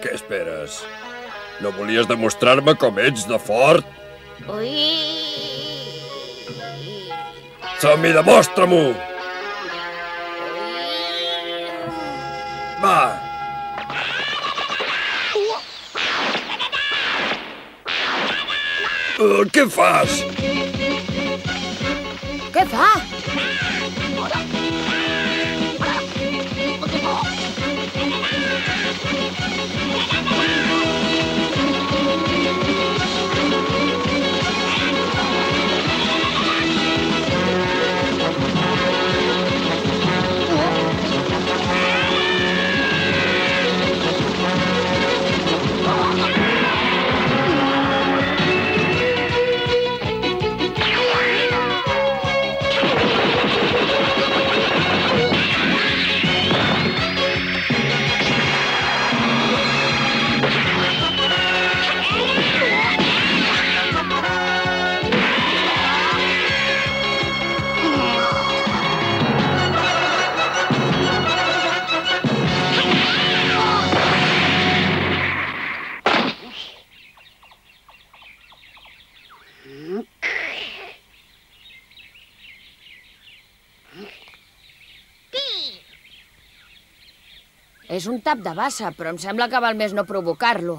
Què esperes? No volies demostrar-me com ets de fort? Ui! Som-hi, demostra-m'ho! Va! Què fas? Què fa? És un tap de bassa, però em sembla que val més no provocar-lo.